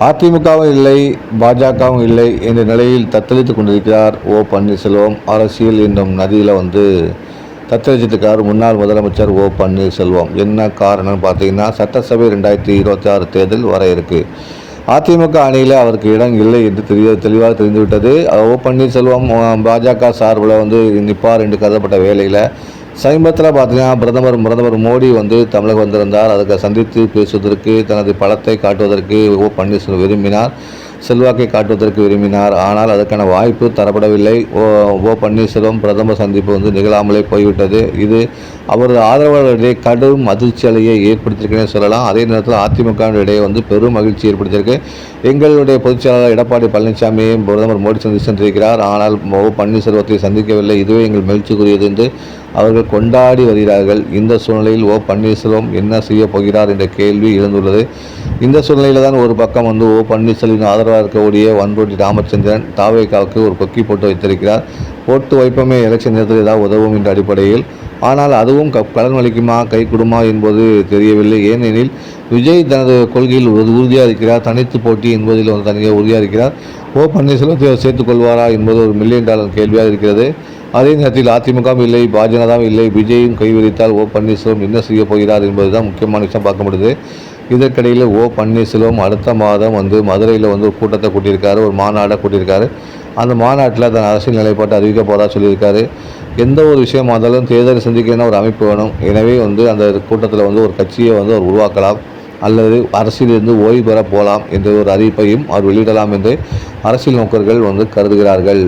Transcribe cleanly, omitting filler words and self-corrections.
அதிமுகவும் இல்லை, பாஜகவும் இல்லை என்ற நிலையில் தத்தளித்துக் கொண்டிருக்கிறார் பன்னீர்செல்வம். அரசியல் என்னும் நதியில் தத்தளிச்சிட்டு இருக்கார் முன்னாள் முதலமைச்சர் பன்னீர்செல்வம். என்ன காரணம்னு பார்த்தீங்கன்னா, சட்டசபை 2026 தேர்தல் வர இருக்கு. அதிமுக அணியில் அவருக்கு இடம் இல்லை என்று தெளிவாக தெரிந்துவிட்டது. பன்னீர்செல்வம் பாஜக சார்பில் நிற்பார் என்று கருதப்பட்ட வேளையில் சமீபத்தில் பார்த்தீங்கன்னா பிரதமர் மோடி தமிழகம் வந்திருந்தார். அதுக்கு சந்தித்து பேசுவதற்கு தனது பலத்தை காட்டுவதற்கு பன்னீர்செல்வம் விரும்பினார், செல்வாக்கை காட்டுவதற்கு விரும்பினார். ஆனால் அதற்கான வாய்ப்பு தரப்படவில்லை. பன்னீர்செல்வம் பிரதமர் சந்திப்பு நிகழாமலே போய்விட்டது. இது அவரது ஆதரவாளர்களிடையே கடும் அதிர்ச்சி அலையை ஏற்படுத்தியிருக்கேன்னு சொல்லலாம். அதே நேரத்தில் அதிமுகவிடையே பெரும் மகிழ்ச்சி ஏற்படுத்தியிருக்கு. எங்களுடைய பொதுச்செயலாளர் எடப்பாடி பழனிசாமியையும் பிரதமர் மோடி சென்றிருக்கிறார். ஆனால் பன்னீர்செல்வத்தை சந்திக்கவில்லை. இதுவே எங்கள் மகிழ்ச்சிக்குரியது என்று அவர்கள் கொண்டாடி வருகிறார்கள். இந்த சூழ்நிலையில் பன்னீர்செல்வம் என்ன செய்ய போகிறார் என்ற கேள்வி எழுந்துள்ளது. இந்த சூழ்நிலையில் தான் ஒரு பக்கம் பன்னீர்செல்வம் ஆதரவாக இருக்கக்கூடிய வன்கோடி ராமச்சந்திரன் தாவேகாவுக்கு ஒரு கொக்கி போட்டு வைத்திருக்கிறார். போட்டு வைப்பமே எலெக்ஷன் நேரத்தில் ஏதாவது உதவும் என்ற அடிப்படையில். ஆனால் அதுவும் கலன் அளிக்குமா, கை கொடுமா என்பது தெரியவில்லை. ஏனெனில் விஜய் தனது கொள்கையில் உறுதியாக இருக்கிறார். தனித்து போட்டி என்பதில் தனியாக உறுதியாக இருக்கிறார். பன்னீர்செல்வத்தை சேர்த்துக் கொள்வாரா என்பது ஒரு $1 மில்லியன் கேள்வியாக இருக்கிறது. அதே நேரத்தில் அதிமுகவும் இல்லை, பாஜகவும் இல்லை, விஜயும் கைவிரித்தால் பன்னீர்செல்வம் என்ன செய்ய போகிறார் என்பதுதான் முக்கியமான விஷயம் பார்க்க முடியுது. இதற்கிடையில் பன்னீர்செல்வம் அடுத்த மாதம் மதுரையில் ஒரு கூட்டத்தை கூட்டியிருக்காரு, ஒரு மாநாடை கூட்டியிருக்காரு. அந்த மாநாட்டில் தன் அரசியல் நிலைப்பாட்டை அறிவிக்க போகிறதா சொல்லியிருக்காரு. எந்த ஒரு விஷயமா இருந்தாலும் தேர்தலை சந்திக்கணும் ஒரு அமைப்பு வேணும். எனவே அந்த கூட்டத்தில் ஒரு கட்சியை அவர் உருவாக்கலாம் அல்லது அரசியலிருந்து ஓய்வு பெற போகலாம் என்ற ஒரு அறிவிப்பையும் அவர் வெளியிடலாம் என்று அரசியல் நோக்கர்கள் கருதுகிறார்கள்.